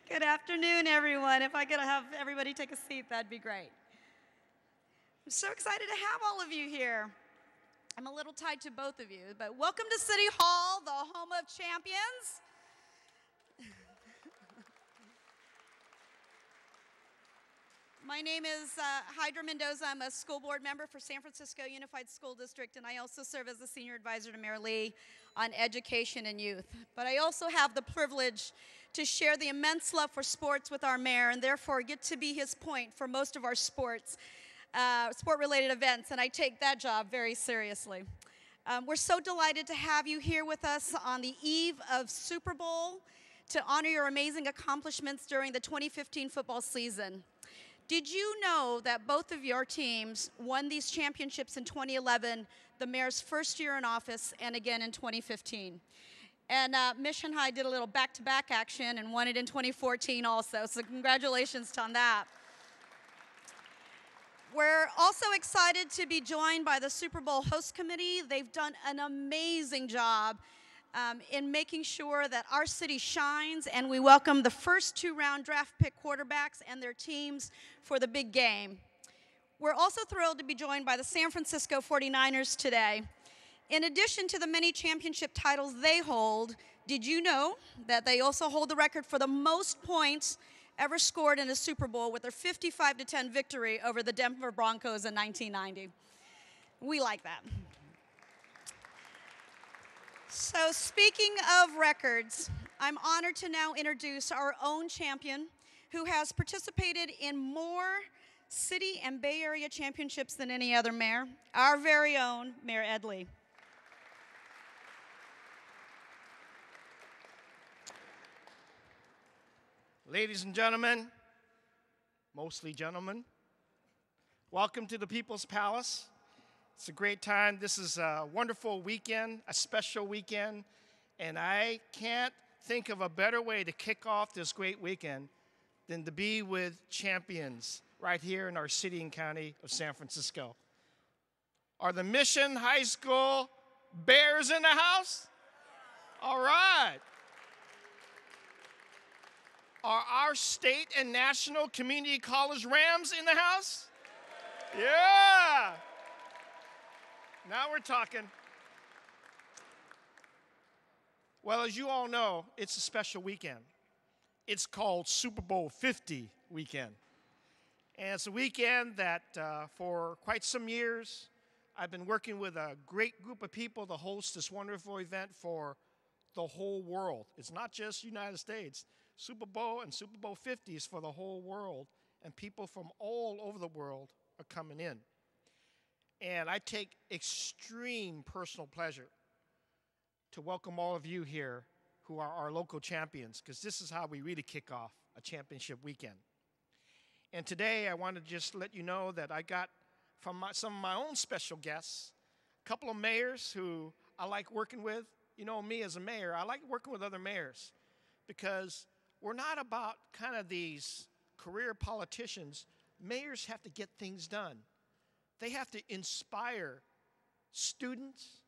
Good afternoon, everyone. If I could have everybody take a seat, that'd be great. I'm so excited to have all of you here. I'm a little tied to both of you, but welcome to City Hall, the home of champions. My name is Hydra Mendoza. I'm a school board member for San Francisco Unified School District, and I also serve as the senior advisor to Mayor Lee on education and youth. But I also have the privilege to share the immense love for sports with our mayor, and therefore get to be his point for most of our sport-related events, and I take that job very seriously. We're so delighted to have you here with us on the eve of Super Bowl to honor your amazing accomplishments during the 2015 football season. Did you know that both of your teams won these championships in 2011, the mayor's first year in office, and again in 2015? And Mission High did a little back-to-back action and won it in 2014 also, so congratulations on that. We're also excited to be joined by the Super Bowl host committee. They've done an amazing job in making sure that our city shines, and we welcome the first two-round draft pick quarterbacks and their teams for the big game. We're also thrilled to be joined by the San Francisco 49ers today. In addition to the many championship titles they hold, did you know that they also hold the record for the most points ever scored in a Super Bowl with their 55-10 victory over the Denver Broncos in 1990? We like that. So speaking of records, I'm honored to now introduce our own champion who has participated in more city and Bay Area championships than any other mayor, our very own Mayor Ed Lee. Ladies and gentlemen, mostly gentlemen, welcome to the People's Palace. It's a great time. This is a wonderful weekend, a special weekend, and I can't think of a better way to kick off this great weekend than to be with champions right here in our city and county of San Francisco. Are the Mission High School Bears in the house? All right. Are our state and national community college Rams in the house? Yeah. Now we're talking. Well, as you all know, it's a special weekend. It's called Super Bowl 50 weekend. And it's a weekend that for quite some years, I've been working with a great group of people to host this wonderful event for the whole world. It's not just United States. Super Bowl and Super Bowl 50 is for the whole world, and people from all over the world are coming in. And I take extreme personal pleasure to welcome all of you here who are our local champions, because this is how we really kick off a championship weekend. And today I want to just let you know that I got from some of my own special guests, a couple of mayors who I like working with. You know me as a mayor, I like working with other mayors because we're not about kind of these career politicians. Mayors have to get things done. They have to inspire students,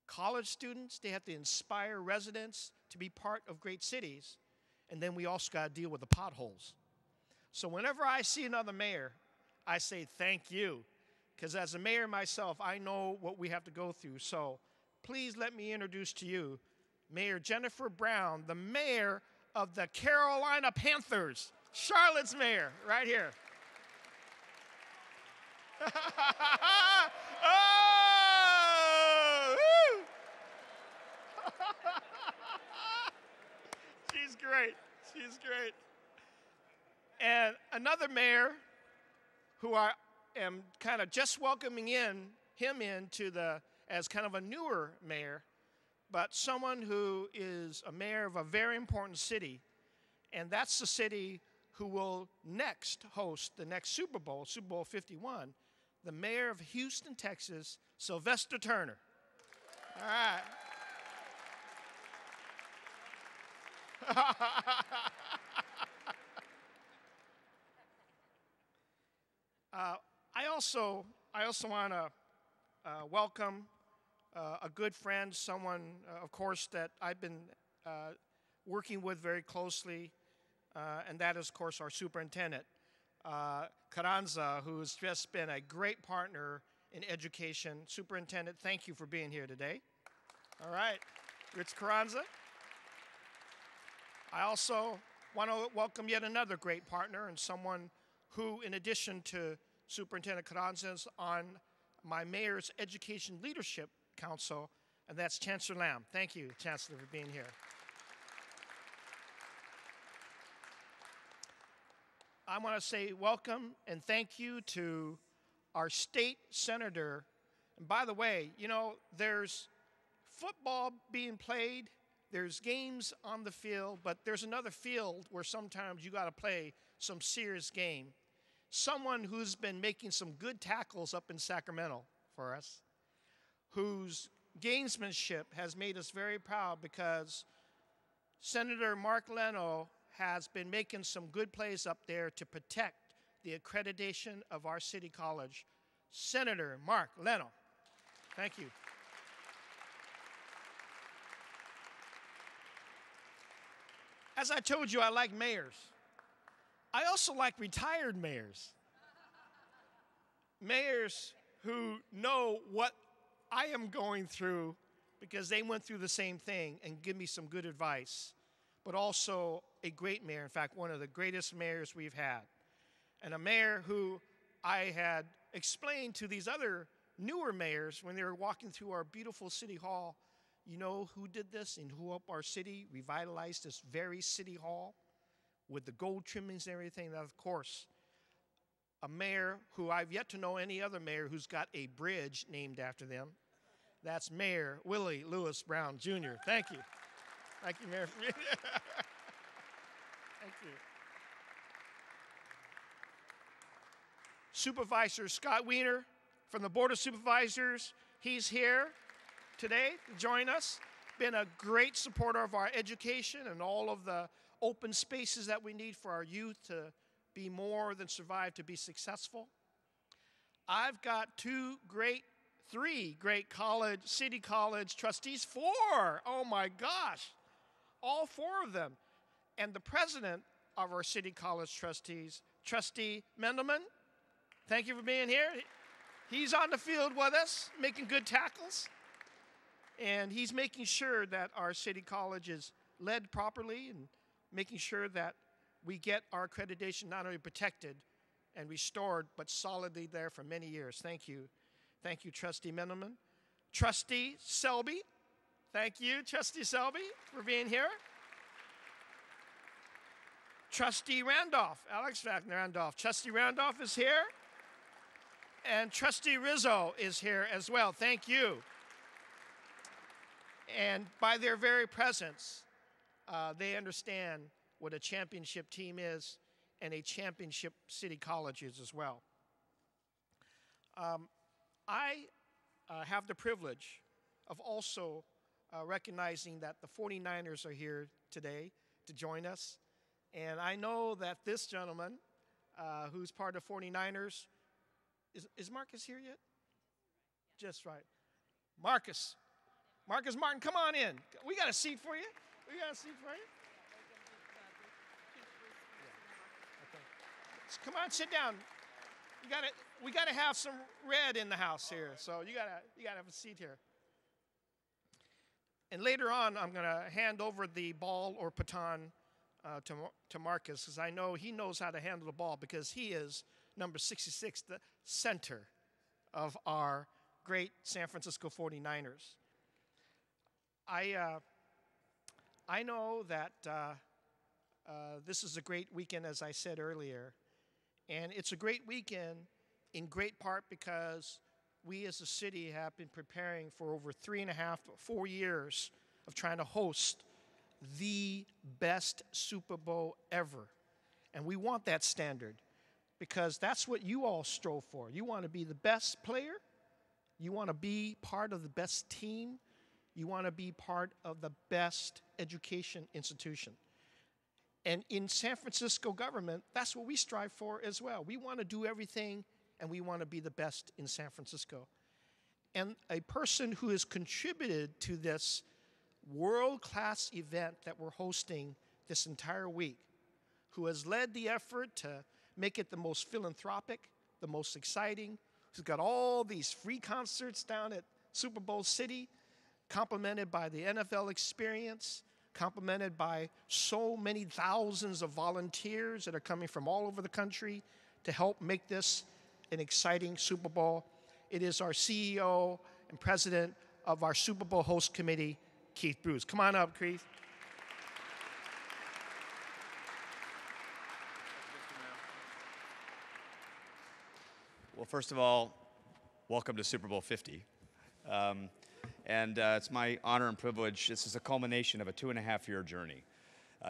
college students. They have to inspire residents to be part of great cities. And then we also got to deal with the potholes. So whenever I see another mayor, I say thank you. Because as a mayor myself, I know what we have to go through. So please let me introduce to you Mayor Jennifer Brown, the mayor of the Carolina Panthers, Charlotte's mayor, right here. Oh, she's great. She's great. And another mayor who I am kind of just welcoming him into as kind of a newer mayor, but someone who is a mayor of a very important city, and that's the city who will next host the next Super Bowl, Super Bowl 51, the mayor of Houston, Texas, Sylvester Turner. All right. I also want to welcome a good friend, someone, of course, that I've been working with very closely, and that is, of course, our superintendent, Carranza, who's just been a great partner in education. Superintendent, thank you for being here today. All right, Rich Carranza. I also want to welcome yet another great partner and someone who, in addition to Superintendent Carranza, is on my Mayor's Education Leadership Council, and that's Chancellor Lamb. Thank you, Chancellor, for being here. I want to say welcome and thank you to our state senator. And by the way, you know, there's football being played, there's games on the field, but there's another field where sometimes you got to play some serious game. Someone who's been making some good tackles up in Sacramento for us, whose gamesmanship has made us very proud because Senator Mark Leno has been making some good plays up there to protect the accreditation of our city college. Senator Mark Leno, thank you. As I told you, I like mayors. I also like retired mayors. Mayors who know what I am going through because they went through the same thing and give me some good advice, but also a great mayor, in fact, one of the greatest mayors we've had. And a mayor who I had explained to these other newer mayors when they were walking through our beautiful city hall, you know who did this and who helped our city revitalize this very city hall with the gold trimmings and everything? That, of course, a mayor who I've yet to know any other mayor who's got a bridge named after them. That's Mayor Willie Lewis Brown, Jr. Thank you. Thank you, Mayor. Thank you. Supervisor Scott Wiener from the Board of Supervisors, he's here today to join us. Been a great supporter of our education and all of the open spaces that we need for our youth to be more than survive, to be successful. I've got three great city college trustees, four, oh my gosh, all four of them. And the president of our city college trustees, Trustee Mendelman, thank you for being here. He's on the field with us, making good tackles. And he's making sure that our city college is led properly and making sure that we get our accreditation not only protected and restored, but solidly there for many years. Thank you. Thank you, Trustee Mendelman. Trustee Selby, thank you, Trustee Selby, for being here. Trustee Randolph, Alex Randolph. Trustee Randolph is here. And Trustee Rizzo is here as well. Thank you. And by their very presence, they understand what a championship team is and a championship city college is as well. I have the privilege of also recognizing that the 49ers are here today to join us. And I know that this gentleman, who's part of 49ers, is Marcus here yet? Just right. Marcus Martin, come on in. We got a seat for you. We got a seat for you. Okay. Come on, sit down. We gotta have some red in the house here, so you gotta have a seat here. And later on, I'm gonna hand over the ball or baton to Marcus, because I know he knows how to handle the ball because he is number 66, the center of our great San Francisco 49ers. I know that this is a great weekend, as I said earlier, and it's a great weekend in great part because we as a city have been preparing for over 3.5 to 4 years of trying to host the best Super Bowl ever. And we want that standard because that's what you all strove for. You want to be the best player. You want to be part of the best team. You want to be part of the best education institution. And in San Francisco government, that's what we strive for as well. We want to do everything, and we want to be the best in San Francisco. And a person who has contributed to this world-class event that we're hosting this entire week, who has led the effort to make it the most philanthropic, the most exciting, who's got all these free concerts down at Super Bowl City, complemented by the NFL experience, complemented by so many thousands of volunteers that are coming from all over the country to help make this an exciting Super Bowl. It is our CEO and president of our Super Bowl host committee, Keith Bruce. Come on up, Keith. Well, first of all, welcome to Super Bowl 50. It's my honor and privilege. This is a culmination of a 2.5-year journey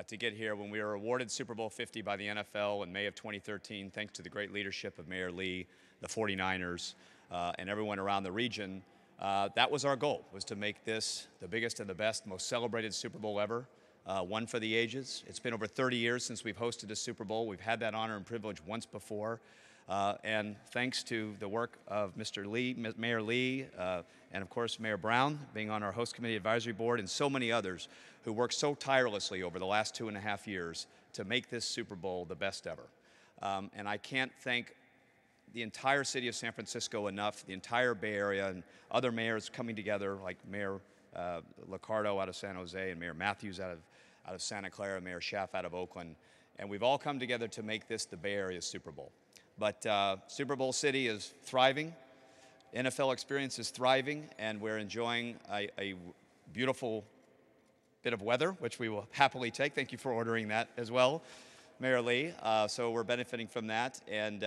to get here when we were awarded Super Bowl 50 by the NFL in May of 2013, thanks to the great leadership of Mayor Lee, the 49ers, and everyone around the region. That was our goal, was to make this the biggest and the best, most celebrated Super Bowl ever, one for the ages. It's been over 30 years since we've hosted a Super Bowl. We've had that honor and privilege once before. And thanks to the work of Mr. Lee, Mayor Lee, and of course Mayor Brown, being on our host committee advisory board, and so many others who worked so tirelessly over the last 2.5 years to make this Super Bowl the best ever. And I can't thank the entire city of San Francisco enough, the entire Bay Area, and other mayors coming together, like Mayor Liccardo out of San Jose, and Mayor Matthews out of Santa Clara, Mayor Schaaf out of Oakland. And we've all come together to make this the Bay Area's Super Bowl. But Super Bowl City is thriving, NFL experience is thriving, and we're enjoying a beautiful bit of weather, which we will happily take. Thank you for ordering that as well, Mayor Lee. So we're benefiting from that, and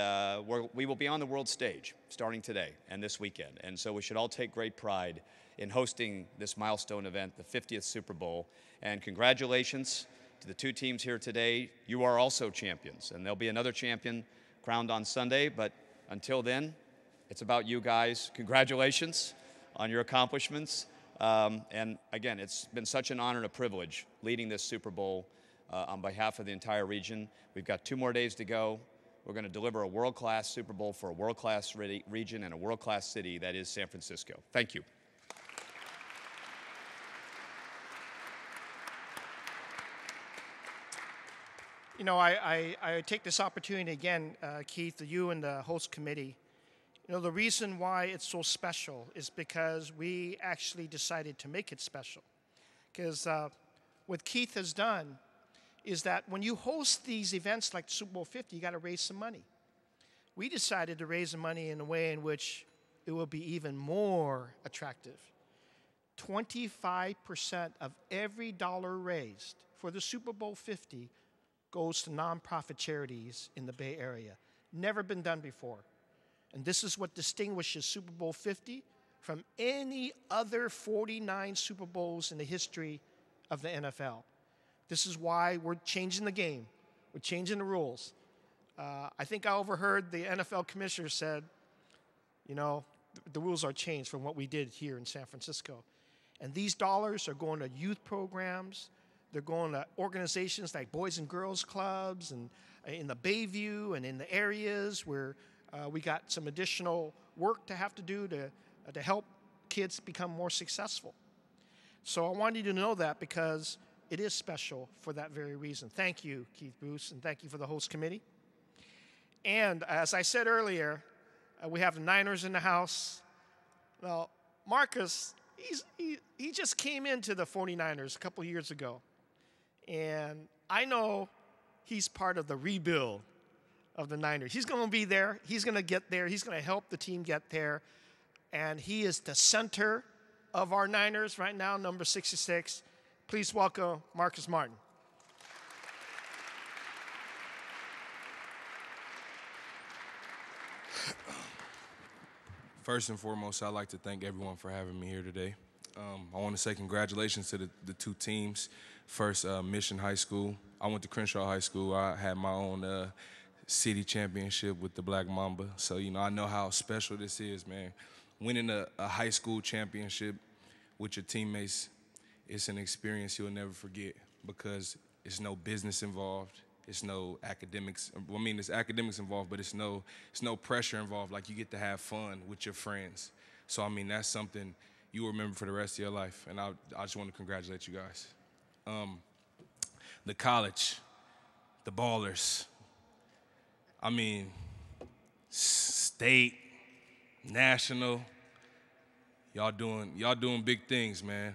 we will be on the world stage starting today and this weekend. And so we should all take great pride in hosting this milestone event, the 50th Super Bowl. And congratulations to the two teams here today. You are also champions, and there'll be another champion crowned on Sunday, but until then, it's about you guys. Congratulations on your accomplishments. And again, it's been such an honor and a privilege leading this Super Bowl on behalf of the entire region. We've got 2 more days to go. We're going to deliver a world-class Super Bowl for a world-class region and a world-class city that is San Francisco. Thank you. You know, I take this opportunity again, Keith, you and the host committee. You know, the reason why it's so special is because we actually decided to make it special. Because what Keith has done is that when you host these events like Super Bowl 50, you got to raise some money. We decided to raise the money in a way in which it will be even more attractive. 25% of every dollar raised for the Super Bowl 50 goes to nonprofit charities in the Bay Area. Never been done before. And this is what distinguishes Super Bowl 50 from any other 49 Super Bowls in the history of the NFL. This is why we're changing the game. We're changing the rules. I think I overheard the NFL commissioner said, you know, the rules are changed from what we did here in San Francisco. And these dollars are going to youth programs. They're going to organizations like Boys and Girls Clubs and in the Bayview and in the areas where we got some additional work to have to do to help kids become more successful. So I wanted you to know that because it is special for that very reason. Thank you, Keith Bruce, and thank you for the host committee. And as I said earlier, we have the Niners in the house. Well, Marcus, he just came into the 49ers a couple years ago. And I know he's part of the rebuild of the Niners. He's going to be there. He's going to get there. He's going to help the team get there. And he is the center of our Niners right now, number 66. Please welcome Marcus Martin. First and foremost, I'd like to thank everyone for having me here today. I want to say congratulations to the two teams. First, Mission High School. I went to Crenshaw High School. I had my own city championship with the Black Mamba. So, you know, I know how special this is, man. Winning a high school championship with your teammates, it's an experience you'll never forget because it's no business involved. It's no academics. I mean, there's academics involved, but it's no pressure involved. Like, you get to have fun with your friends. So, I mean, that's something you will remember for the rest of your life. And I just want to congratulate you guys. The college, the ballers. I mean, state, national, y'all doing big things, man.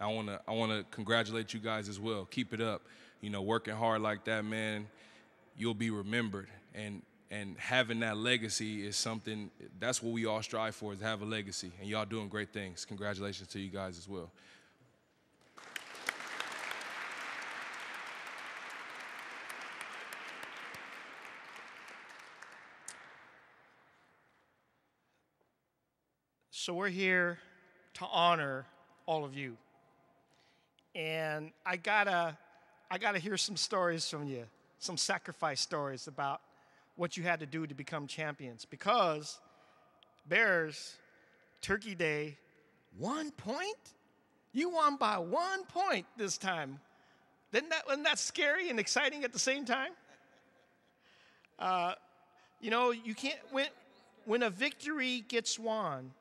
I wanna congratulate you guys as well. Keep it up. You know, working hard like that, man, you'll be remembered. And having that legacy is something, that's what we all strive for, is to have a legacy. And y'all doing great things. Congratulations to you guys as well. So we're here to honor all of you. And I gotta hear some stories from you, some sacrifice stories about what you had to do to become champions. Because Bears, Turkey Day, 1 point? You won by 1 point this time. Wasn't that scary and exciting at the same time? You know, you can't, when a victory gets won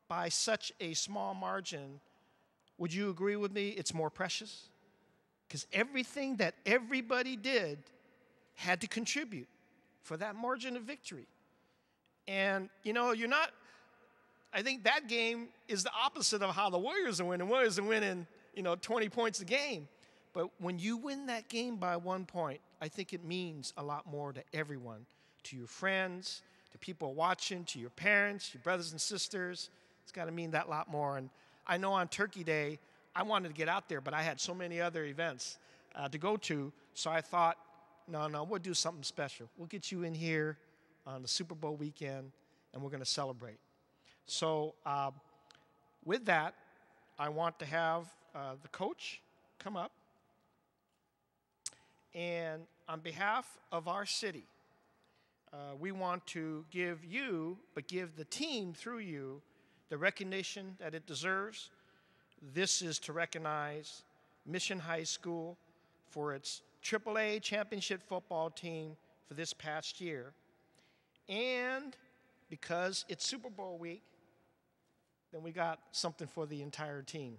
by such a small margin, would you agree with me it's more precious? Because everything that everybody did had to contribute for that margin of victory. And, you know, I think that game is the opposite of how the Warriors are winning. Warriors are winning, 20 points a game. But when you win that game by 1 point, I think it means a lot more to everyone, to your friends, to people watching, to your parents, your brothers and sisters. It's got to mean that lot more. And I know on Turkey Day, I wanted to get out there, but I had so many other events to go to, so I thought, no, we'll do something special. We'll get you in here on the Super Bowl weekend, and we're going to celebrate. So with that, I want to have the coach come up. And on behalf of our city, we want to give you, but give the team through you, the recognition that it deserves. This is to recognize Mission High School for its AAA championship football team for this past year. And because it's Super Bowl week, then we got something for the entire team.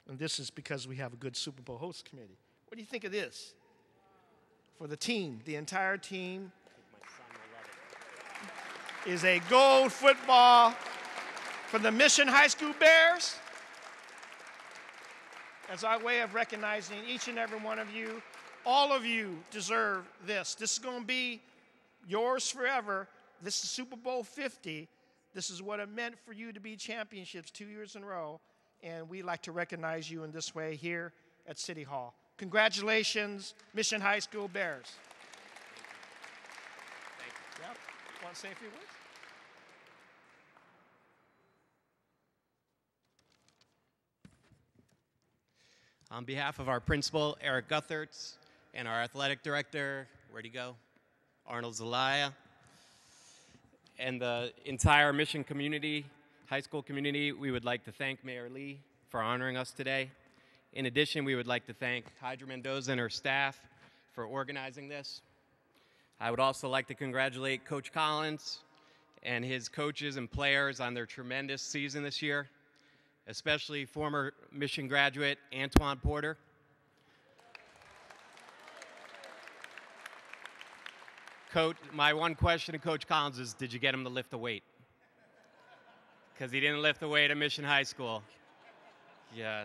And this is because we have a good Super Bowl host committee. What do you think of this? For the team, the entire team is a gold football for the Mission High School Bears. As our way of recognizing each and every one of you, all of you deserve this. This is going to be yours forever. This is Super Bowl 50. This is what it meant for you to be championships 2 years in a row. And we like to recognize you in this way here at City Hall. Congratulations, Mission High School Bears. Thank you. Yep. Want to say a few words? On behalf of our principal, Eric Guthertz, and our athletic director, where'd he go? Arnold Zelaya, and the entire Mission community, high school community, we would like to thank Mayor Lee for honoring us today. In addition, we would like to thank Hydra Mendoza and her staff for organizing this. I would also like to congratulate Coach Collins and his coaches and players on their tremendous season this year, especially former Mission graduate Antoine Porter. Coach, my one question to Coach Collins is, did you get him to lift the weight? Because he didn't lift the weight at Mission High School. Yeah.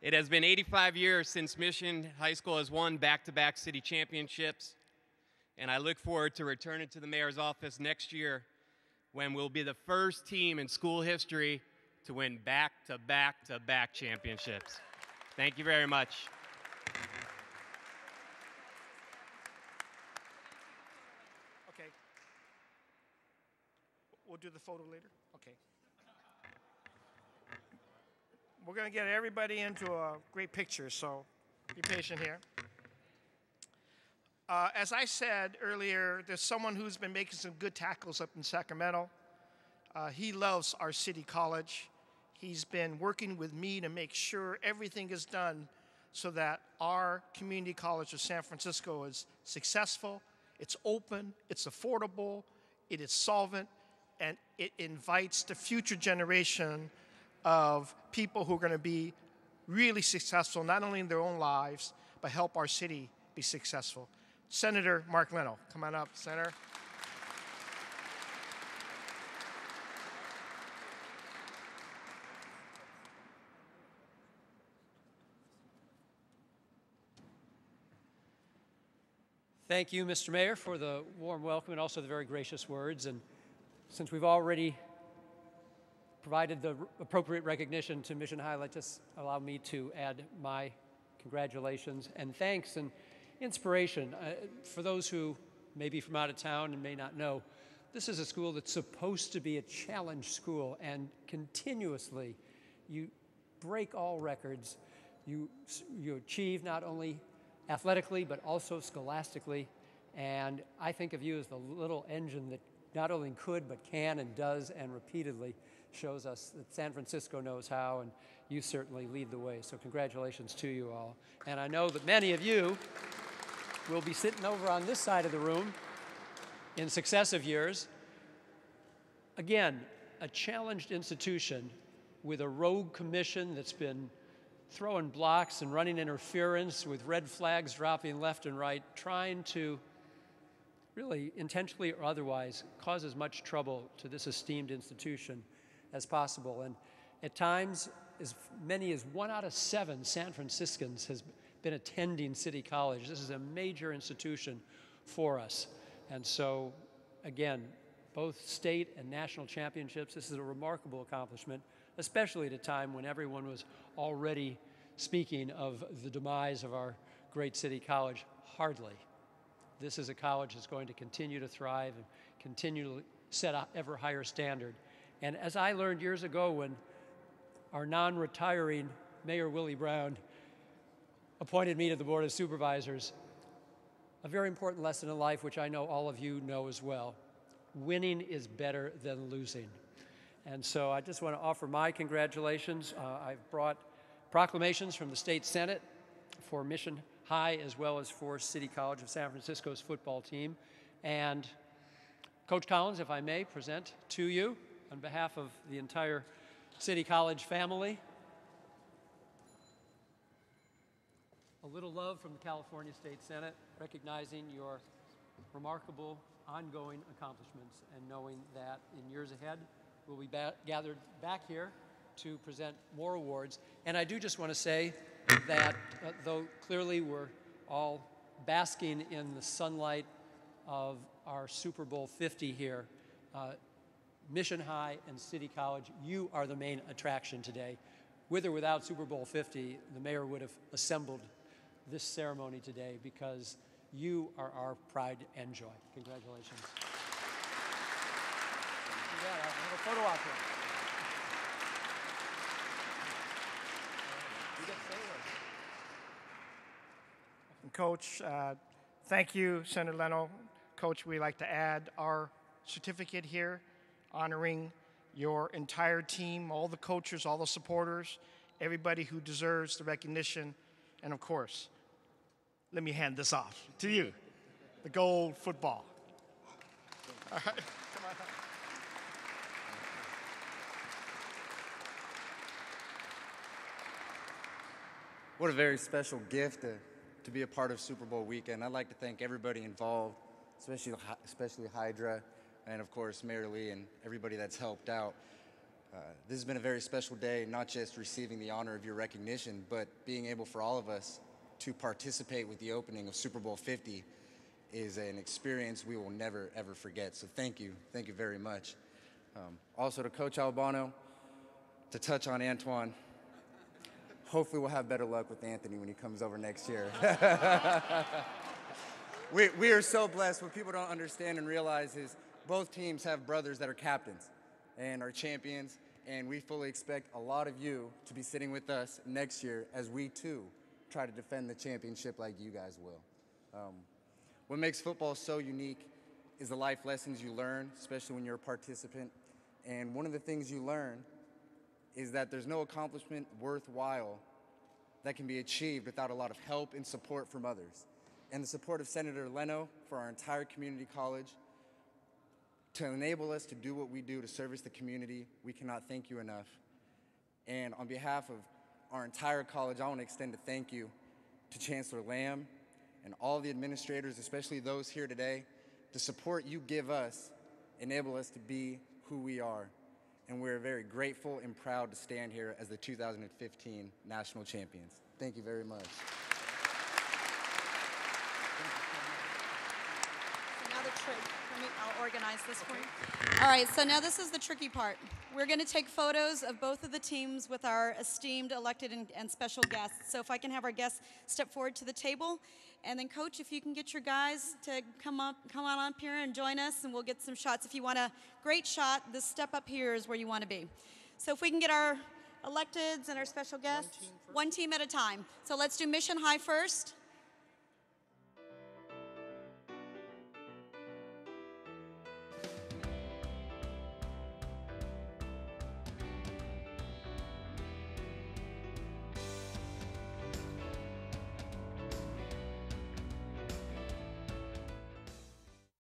It has been 85 years since Mission High School has won back-to-back city championships, and I look forward to returning to the mayor's office next year when we'll be the first team in school history to win back-to-back-to-back championships. Thank you very much. Okay. We'll do the photo later? Okay. We're going to get everybody into a great picture, so be patient here. As I said earlier, there's someone who's been making some good tackles up in Sacramento. He loves our city college. He's been working with me to make sure everything is done so that our community college of San Francisco is successful, it's open, it's affordable, it is solvent, and it invites the future generation of people who are going to be really successful, not only in their own lives, but help our city be successful. Senator Mark Leno, come on up, Senator. Thank you, Mr. Mayor, for the warm welcome and also the very gracious words. And since we've already provided the appropriate recognition to Mission High, just allow me to add my congratulations and thanks and inspiration. For those who may be from out of town and may not know, this is a school that's supposed to be a challenge school, and continuously you break all records. You achieve not only athletically, but also scholastically. And I think of you as the little engine that not only could, but can and does, and repeatedly shows us that San Francisco knows how, and you certainly lead the way. So congratulations to you all. And I know that many of you will be sitting over on this side of the room in successive years. Again, a challenged institution with a rogue commission that's been throwing blocks and running interference with red flags dropping left and right, trying to really intentionally or otherwise cause as much trouble to this esteemed institution as possible. And at times, as many as 1 out of 7 San Franciscans has been attending City College. This is a major institution for us. And so, again, both state and national championships, this is a remarkable accomplishment, especially at a time when everyone was already speaking of the demise of our great City College. Hardly. This is a college that's going to continue to thrive and continue to set an ever higher standard. And as I learned years ago when our non-retiring Mayor Willie Brown appointed me to the Board of Supervisors, a very important lesson in life, which I know all of you know as well: winning is better than losing. And so I just want to offer my congratulations. I've brought proclamations from the State Senate for Mission High as well as for City College of San Francisco's football team. And Coach Collins, if I may present to you on behalf of the entire City College family, a little love from the California State Senate, recognizing your remarkable ongoing accomplishments and knowing that in years ahead we'll be gathered back here to present more awards. And I do just want to say that though clearly we're all basking in the sunlight of our Super Bowl 50 here, Mission High and City College, you are the main attraction today. With or without Super Bowl 50, the mayor would have assembled this ceremony today because you are our pride and joy. Congratulations. Yeah, I'll have a photo op here. You get photos. And Coach, thank you, Senator Leno. Coach, we'd like to add our certificate here honoring your entire team, all the coaches, all the supporters, everybody who deserves the recognition. And of course, let me hand this off to you, the gold football. All right, come on up. What a very special gift to be a part of Super Bowl weekend. I'd like to thank everybody involved, especially Hydra, and of course Mayor Lee and everybody that's helped out. This has been a very special day, not just receiving the honor of your recognition, but being able for all of us to participate with the opening of Super Bowl 50 is an experience we will never, ever forget. So thank you very much. Also to Coach Albano, to touch on Antoine, hopefully we'll have better luck with Anthony when he comes over next year. We are so blessed. What people don't understand and realize is both teams have brothers that are captains and are champions, and we fully expect a lot of you to be sitting with us next year as we too try to defend the championship like you guys will. What makes football so unique is the life lessons you learn, especially when you're a participant. And one of the things you learn is that there's no accomplishment worthwhile that can be achieved without a lot of help and support from others. And the support of Senator Leno for our entire community college to enable us to do what we do to service the community, we cannot thank you enough. And on behalf of our entire college, I want to extend a thank you to Chancellor Lamb and all the administrators, especially those here today. The support you give us enable us to be who we are. And we're very grateful and proud to stand here as the 2015 national champions. Thank you very much. So now the trick. I'll organize this for you. All right, so now this is the tricky part. We're going to take photos of both of the teams with our esteemed elected and special guests. So if I can have our guests step forward to the table. And then, Coach, if you can get your guys to come on up here and join us, and we'll get some shots. If you want a great shot, this step up here is where you want to be. So if we can get our electeds and our special guests, one team at a time. So let's do Mission High first.